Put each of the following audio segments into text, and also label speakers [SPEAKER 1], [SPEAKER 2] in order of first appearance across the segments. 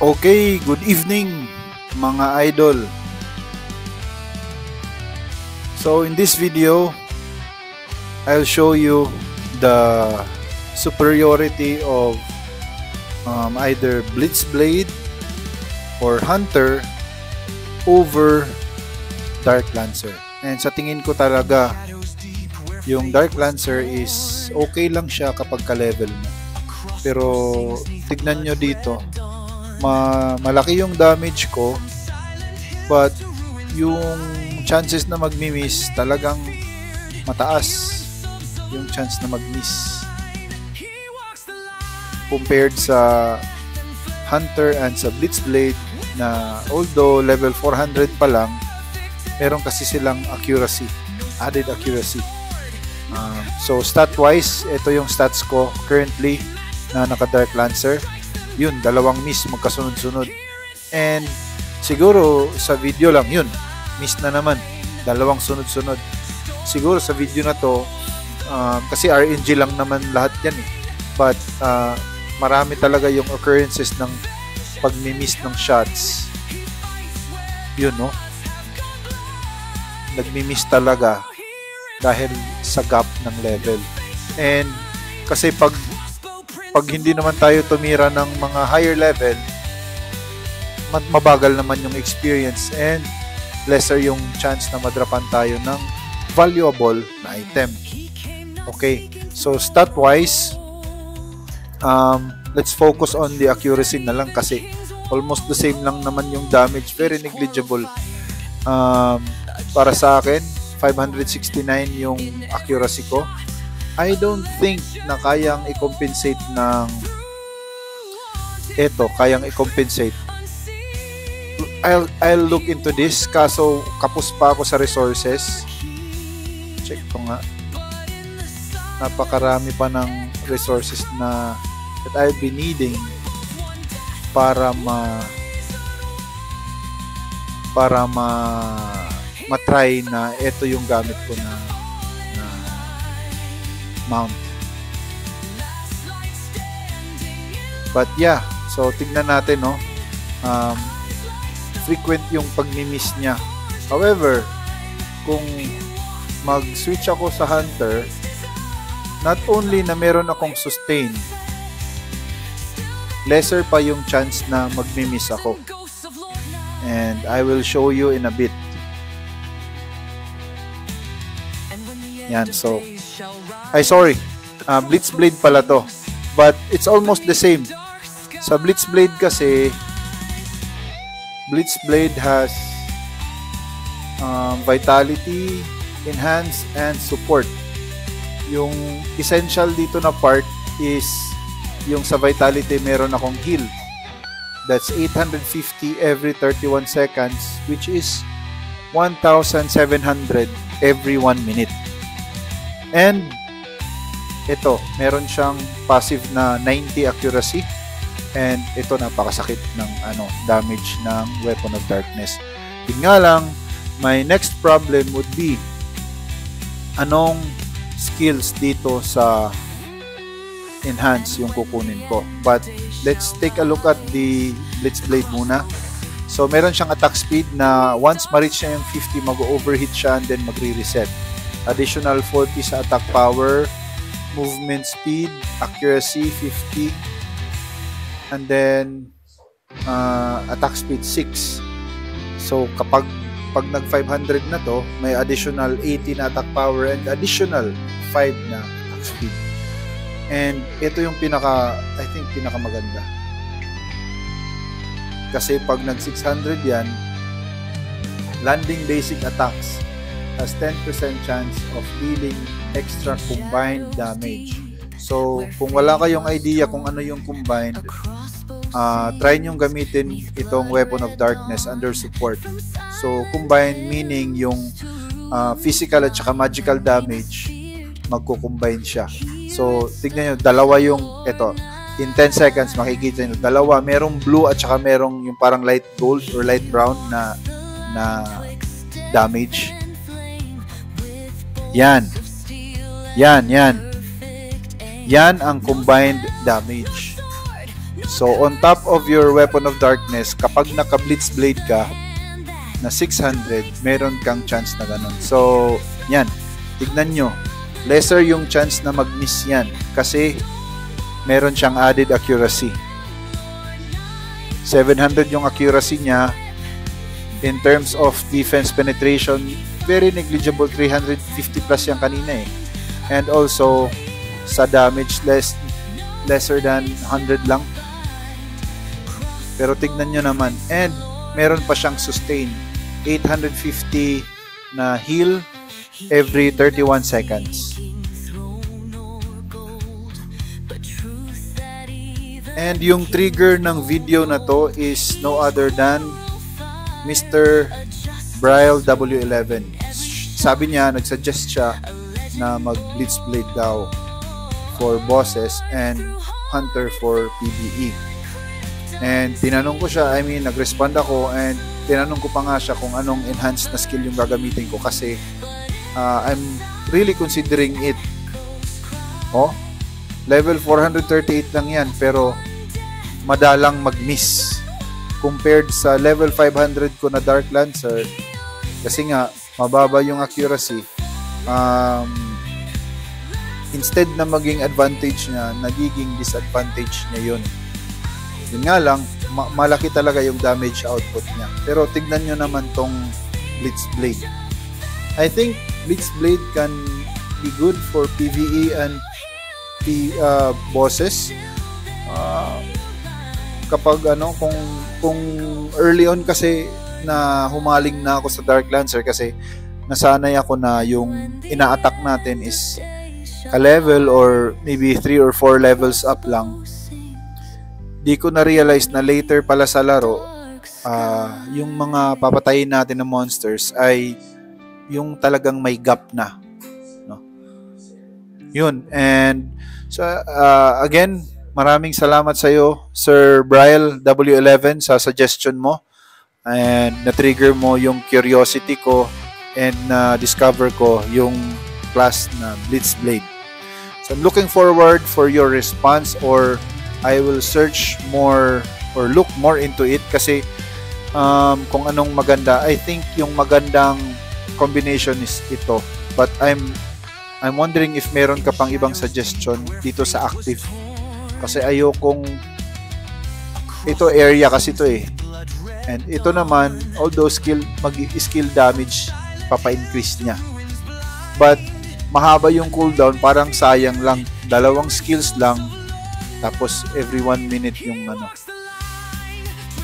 [SPEAKER 1] Okay, good evening mga idol. So in this video, I'll show you the superiority of either Blitzblade or Hunter over Dark Lancer. And sa tingin ko talaga, yung Dark Lancer is okay lang siya kapag ka-level mo. Pero tignan nyo dito, malaki yung damage ko, but yung chances na magmi-miss talagang mataas yung chance na mag-miss compared sa Hunter and sa Blitzblade na although level 400 pa lang, meron kasi silang accuracy, added accuracy. So stat wise, ito yung stats ko currently na naka Dark Lancer. Yun, dalawang miss magkasunod-sunod. And siguro sa video lang yun, miss na naman, dalawang sunod-sunod. Siguro sa video na to, kasi RNG lang naman lahat yan eh. But marami talaga yung occurrences ng pagmi-miss ng shots. Yun, no? Nagmi-miss talaga dahil sa gap ng level. And kasi pag hindi naman tayo tumira ng mga higher level, mabagal naman yung experience and lesser yung chance na madrapan tayo ng valuable na item. Okay, so stat wise, let's focus on the accuracy na lang kasi almost the same lang naman yung damage, very negligible. Para sa akin, 569 yung accuracy ko. I don't think na kayang i-compensate ng kayang i-compensate. I'll look into this, kaso kapos pa ako sa resources. Check ko nga. Napakarami pa ng resources na that I'll be needing para matry na ito yung gamit ko na mount. But yeah, so tignan natin, no? Frequent yung pagmi-miss niya. However, kung mag-switch ako sa Hunter, not only na meron akong sustain, lesser pa yung chance na magmi-miss ako. And I will show you in a bit. Yan, so Blitzblade pala to, but it's almost the same. Sa Blitzblade kasi, Blitzblade has vitality, enhance, and support. Yung essential dito na part is yung sa vitality meron akong heal. That's 850 every 31 seconds, which is 1,700 every 1 minute. And ito, meron siyang passive na 90 accuracy, and ito napakasakit ng damage ng Weapon of Darkness. Yun nga lang, my next problem would be anong skills dito sa enhance yung kukunin ko. But let's take a look at the Blitzblade muna. So meron siyang attack speed na once ma-reach niya yung 50, mag-overheat siya and then magre-reset. Additional 40 sa attack power, movement speed, accuracy 50, and then attack speed 6. So kapag nag 500 na to, may additional 80 na attack power and additional 5 na attack speed. And ito yung I think pinaka maganda. Kasi pag nag 600 yan, landing basic attacks has 10% chance of dealing extra combined damage. So, kung wala kayong idea kung ano yung combined, try nyo gamitin itong Weapon of Darkness under support. So, combined meaning yung physical at saka magical damage, magko-combine siya. So, tignan nyo, dalawa yung, in 10 seconds, makikita nyo, dalawa, merong blue at saka merong yung parang light gold or light brown na damage. Yan ang combined damage. So, on top of your Weapon of Darkness, kapag naka-Blitz Blade ka na 600, meron kang chance na ganun. So, yan. Tignan nyo. Lesser yung chance na mag-miss yan kasi meron siyang added accuracy. 700 yung accuracy niya. In terms of defense penetration, very negligible. 350 plus yung kanina eh. And also, sa damage, lesser than 100 lang. Pero tignan nyo naman. And meron pa siyang sustain. 850 na heal every 31 seconds. And yung trigger ng video na to is no other than Mr. Braille W11. Sabi niya, nagsuggest siya na mag-Blitz Blade daw for bosses and hunter for PvE. And tinanong ko siya, nag-respond ako and tinanong ko pa nga siya kung anong enhanced na skill yung gagamitin ko kasi I'm really considering it. Level 438 lang yan pero madalang mag-miss compared sa level 500 ko na Dark Lancer kasi nga mababa yung accuracy. Instead na maging advantage niya, nagiging disadvantage niya yun. Yun nga lang, malaki talaga yung damage output niya. Pero tignan nyo naman tong Blitz Blade. I think Blitz Blade can be good for PvE and bosses. Kapag kung early on kasi na humaling na ako sa Dark Lancer kasi nasanay ako na yung ina-attack natin is ka-level or maybe 3 or 4 levels up lang. Di ko na-realize na later pala sa laro, yung mga papatayin natin na monsters ay yung talagang may gap na. No? Yun. And so, again, maraming salamat sa iyo, Sir Braille W11, sa suggestion mo. And na-trigger mo yung curiosity ko and na-discover ko yung class na Blitz Blade. So, I'm looking forward for your response or I will search more or look more into it kasi kung anong maganda. I think yung magandang combination is ito. But I'm wondering if meron ka pang ibang suggestion dito sa active. Kasi ayokong ito area kasi ito eh. And ito naman, although skill damage, papa-increase niya. But mahaba yung cooldown, parang sayang lang. 2 skills lang. Tapos every 1 minute yung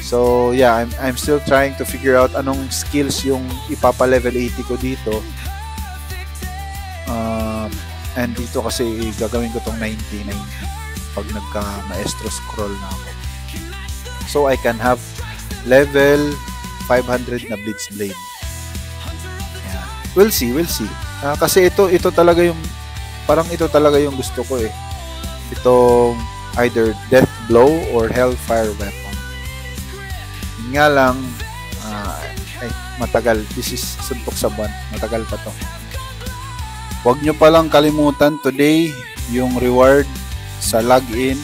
[SPEAKER 1] So yeah, I'm still trying to figure out anong skills yung ipapa-level 80 ko dito. And dito kasi gagawin ko tong 90 pag nagka-maestro scroll na ako. So I can have level 500 na Blitz Blade. Yeah. We'll see. Kasi ito talaga yung parang ito talaga yung gusto ko eh. Itong either Death Blow or Hellfire Weapon. Yun nga lang, matagal. This is suntok sa buwan. Matagal pa to. Huwag nyo palang kalimutan today yung reward sa login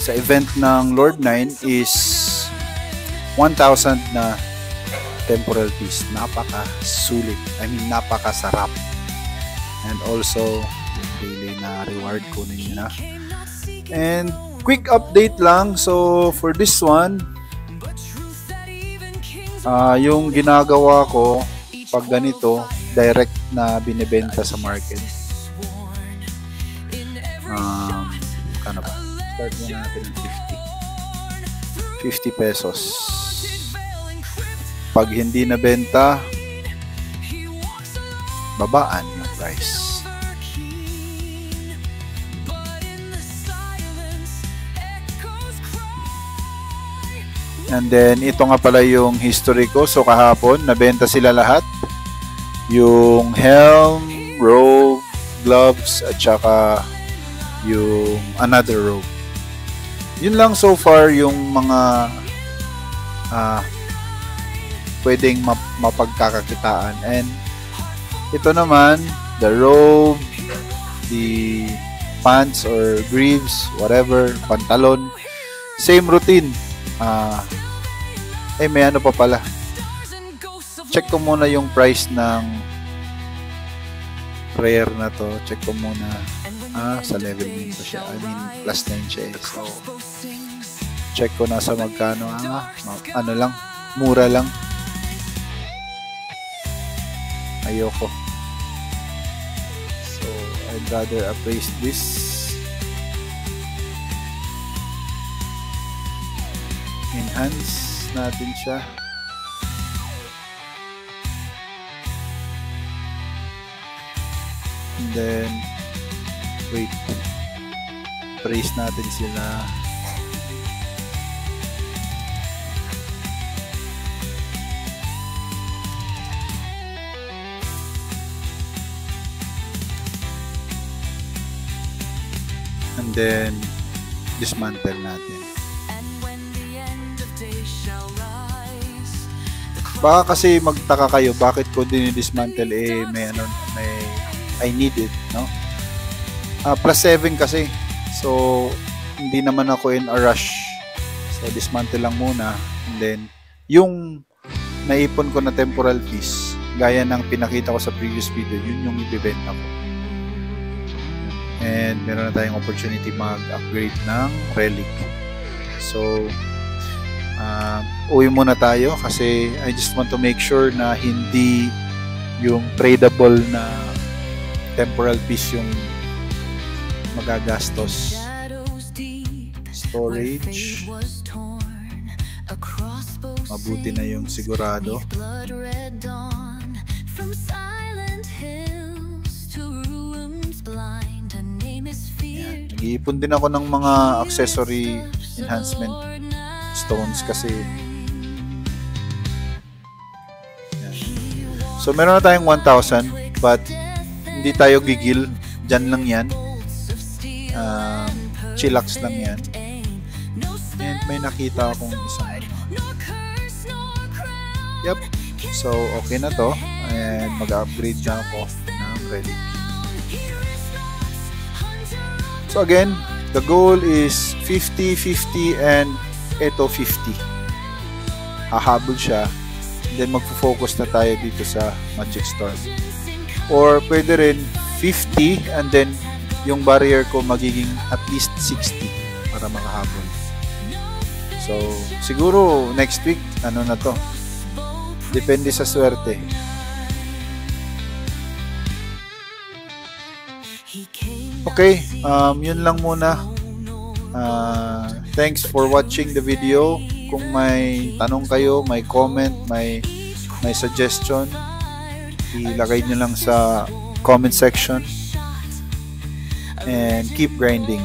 [SPEAKER 1] sa event ng Lord 9 is 1,000 na temporal piece. Napaka-sulit. Napaka-sarap. And also, daily na reward ko ninyo na. And quick update lang. So for this one, yung ginagawa ko pag ganito, direct na binibenta sa market. Kano ba? Start muna natin ng 50 pesos. Pag hindi nabenta, babaan yung price. And then, ito nga pala yung history ko. So, kahapon, nabenta sila lahat. Yung helm, robe, gloves, at saka yung another robe. Yun lang so far yung mga pwedeng mapagkakakitaan. And ito naman, the robe, the pants or greaves, whatever, pantalon, same routine. May ano pa pala. Check ko muna yung price ng prayer na to. Check ko muna. Sa level din pa siya. I mean, plus 9 siya eh. So, check ko na sa magkano. Ano lang. Mura lang. Ayoko. So, I'd rather appraise this. Enhance natin siya. And then, wait. Praise natin sila. And then, dismantle natin. Baka kasi magtaka kayo, bakit ko dinidismantle may I need it, no? Plus 7 kasi. So, hindi naman ako in a rush. So, dismantle lang muna. And then, yung naipon ko na temporal piece, gaya ng pinakita ko sa previous video, yun yung ibibenta ko. And meron na tayong opportunity mag-upgrade ng relic. So, uwi muna tayo kasi I just want to make sure na hindi yung tradable na temporal piece yung magagastos. Storage. Mabuti na yung sigurado. Yan. Nag-iipon din ako ng mga accessory enhancement stones kasi. Yan. So meron na tayong 1,000 but hindi tayo gigil. Diyan lang yan. Chillax lang yan. And may nakita akong isang Yep. So, okay na to. And mag-upgrade na ako ng relic. So, again, the goal is 50, 50, and ito 50. Hahabol siya. Then, magpo-focus na tayo dito sa Magic Storm. Or, pwede rin 50, and then, yung barrier ko magiging at least 60 para makahabol. So, siguro, next week, ano na to? Depende sa swerte. Okay, yun lang muna. Thanks for watching the video. Kung may tanong kayo, may comment, may suggestion, ilagay nyo lang sa comment section. And keep grinding.